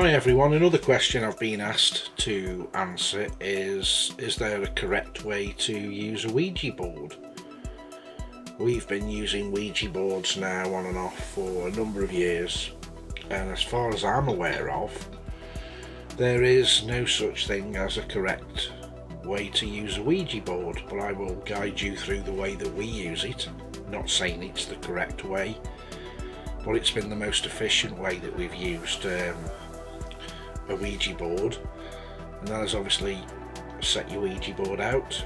Hi everyone, another question I've been asked to answer is there a correct way to use a Ouija board? We've been using Ouija boards now on and off for a number of years, and as far as I'm aware of, there is no such thing as a correct way to use a Ouija board, but I will guide you through the way that we use it. Not saying it's the correct way, but it's been the most efficient way that we've used a Ouija board, and that is obviously set your Ouija board out,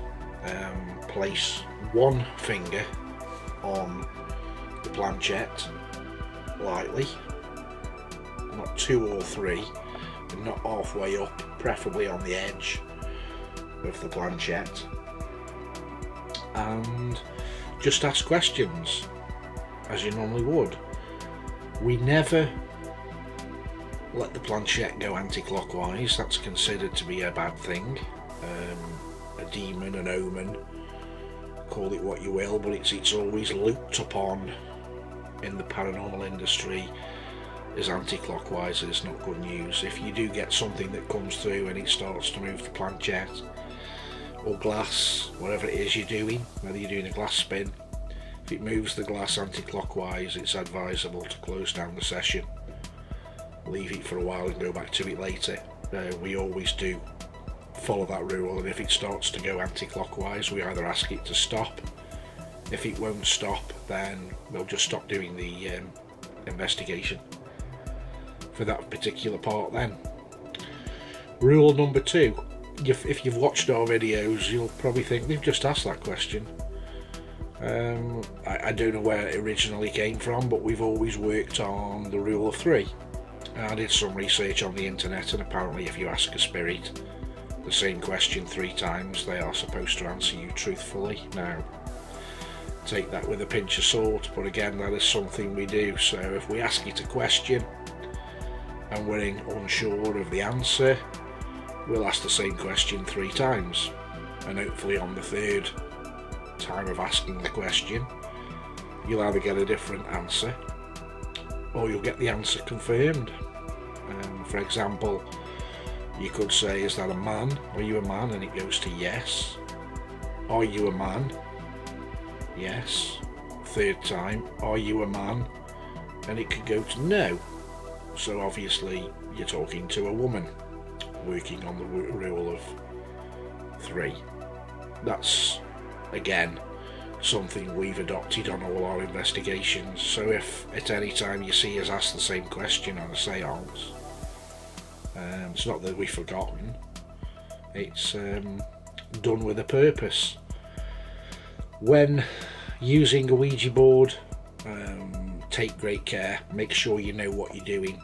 place one finger on the planchette lightly, not two or three, and not halfway up, preferably on the edge of the planchette, and just ask questions as you normally would. We never let the planchette go anti-clockwise. That's considered to be a bad thing, a demon, an omen, call it what you will, but it's always looked upon in the paranormal industry as anti-clockwise. It's not good news. If you do get something that comes through and it starts to move the planchette or glass, whatever it is you're doing, whether you're doing a glass spin, if it moves the glass anti-clockwise, it's advisable to close down the session, leave it for a while and go back to it later. We always do follow that rule, and if it starts to go anti-clockwise, we either ask it to stop. If it won't stop, then we'll just stop doing the investigation for that particular part then. Rule number 2, if you've watched our videos, you'll probably think we've just asked that question. I don't know where it originally came from, but we've always worked on the rule of 3. I did some research on the internet, and apparently if you ask a spirit the same question 3 times, they are supposed to answer you truthfully. Now, take that with a pinch of salt, but again, that is something we do. So if we ask it a question and we're unsure of the answer, we'll ask the same question 3 times, and hopefully on the 3rd time of asking the question, you'll either get a different answer or you'll get the answer confirmed. For example, you could say, is that a man? Are you a man? And it goes to yes. Are you a man? Yes. 3rd time, are you a man? And it could go to no. So obviously you're talking to a woman, working on the rule of 3. That's again something we've adopted on all our investigations. So if at any time you see us ask the same question on a seance, it's not that we've forgotten, it's done with a purpose. When using a Ouija board, take great care, make sure you know what you're doing.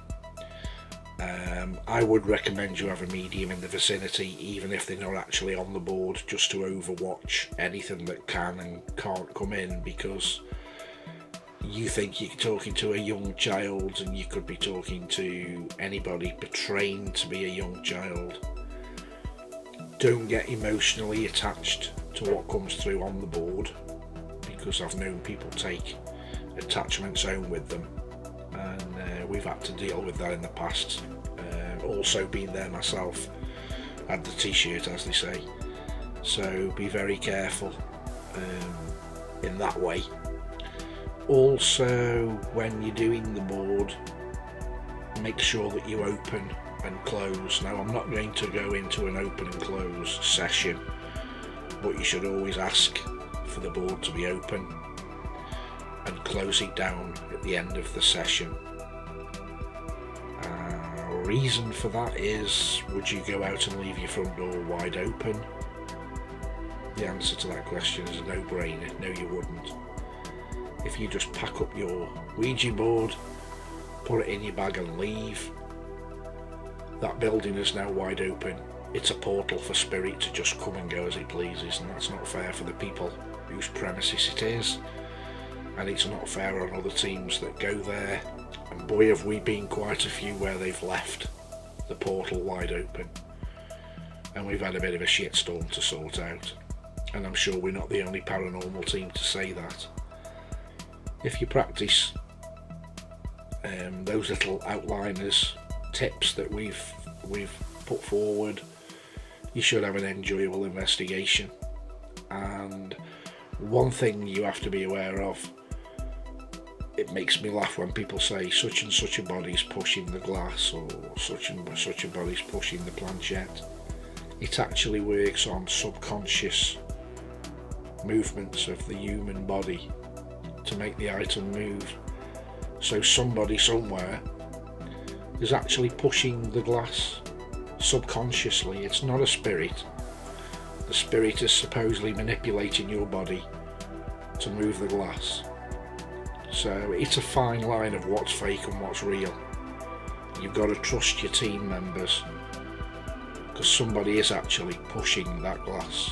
I would recommend you have a medium in the vicinity, even if they're not actually on the board, just to overwatch anything that can and can't come in, because you think you're talking to a young child and you could be talking to anybody portraying to be a young child. Don't get emotionally attached to what comes through on the board, because I've known people take attachments home with them, and we've had to deal with that in the past. Also been there myself, had the t-shirt as they say, so be very careful in that way. Also, when you're doing the board, make sure that you open and close. Now, I'm not going to go into an open and close session, but you should always ask for the board to be open and close it down at the end of the session. Reason for that is, would you go out and leave your front door wide open? The answer to that question is a no-brainer. No, you wouldn't. If you just pack up your Ouija board, put it in your bag and leave, that building is now wide open. It's a portal for spirit to just come and go as it pleases, and that's not fair for the people whose premises it is, and it's not fair on other teams that go there. And boy, have we been quite a few where they've left the portal wide open, and we've had a bit of a shitstorm to sort out, and I'm sure we're not the only paranormal team to say that. If you practice those little outliners tips that we've put forward, you should have an enjoyable investigation. And one thing you have to be aware of, it makes me laugh when people say such and such a body's pushing the glass, or such and such a body's pushing the planchette. It actually works on subconscious movements of the human body to make the item move. So somebody somewhere is actually pushing the glass subconsciously. It's not a spirit. The spirit is supposedly manipulating your body to move the glass. So it's a fine line of what's fake and what's real. You've got to trust your team members, because somebody is actually pushing that glass.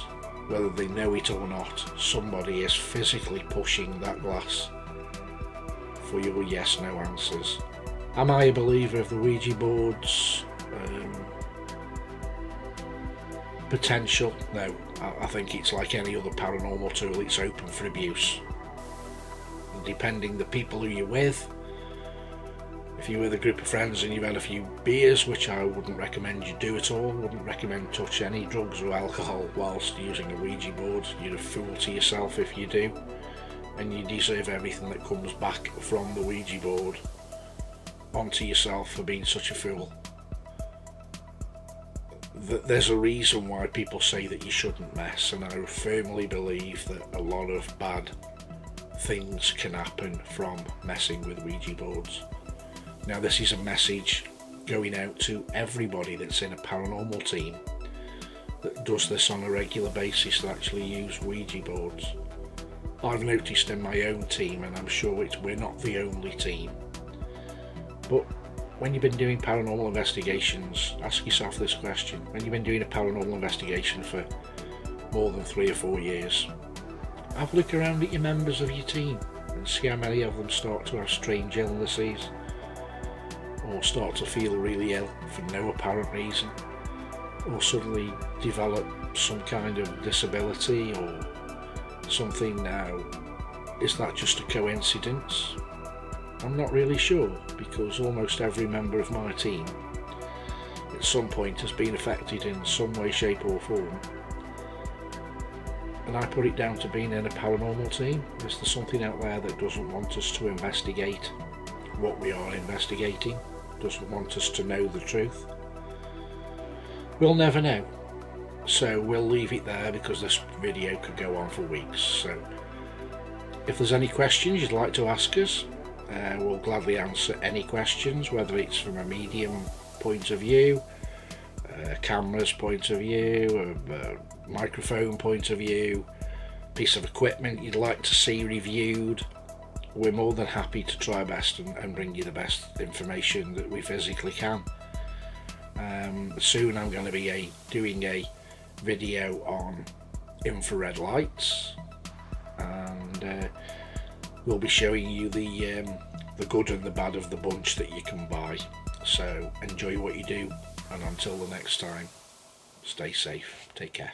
Whether they know it or not, somebody is physically pushing that glass for your yes/no answers. Am I a believer of the Ouija boards? Potential? No. I think it's like any other paranormal tool, it's open for abuse. And depending the people who you're with, if you're with a group of friends and you've had a few beers, which I wouldn't recommend you do at all, wouldn't recommend touch any drugs or alcohol whilst using a Ouija board. You're a fool to yourself if you do, and you deserve everything that comes back from the Ouija board onto yourself for being such a fool. There's a reason why people say that you shouldn't mess, and I firmly believe that a lot of bad things can happen from messing with Ouija boards. Now, this is a message going out to everybody that's in a paranormal team that does this on a regular basis, to actually use Ouija boards. I've noticed in my own team, and I'm sure we're not the only team, but when you've been doing paranormal investigations, ask yourself this question. When you've been doing a paranormal investigation for more than 3 or 4 years, have a look around at your members of your team and see how many of them start to have strange illnesses, or start to feel really ill for no apparent reason, or suddenly develop some kind of disability or something. Now, is that just a coincidence? I'm not really sure, because almost every member of my team at some point has been affected in some way, shape or form, and I put it down to being in a paranormal team. Is there something out there that doesn't want us to investigate what we are investigating, doesn't want us to know the truth? We'll never know, so we'll leave it there, because this video could go on for weeks. So if there's any questions you'd like to ask us, we'll gladly answer any questions, whether it's from a medium point of view, a camera's point of view, a microphone point of view, piece of equipment you'd like to see reviewed. We're more than happy to try our best and bring you the best information that we physically can. Soon I'm going to be doing a video on infrared lights, and we'll be showing you the good and the bad of the bunch that you can buy. So enjoy what you do, and until the next time, stay safe, take care.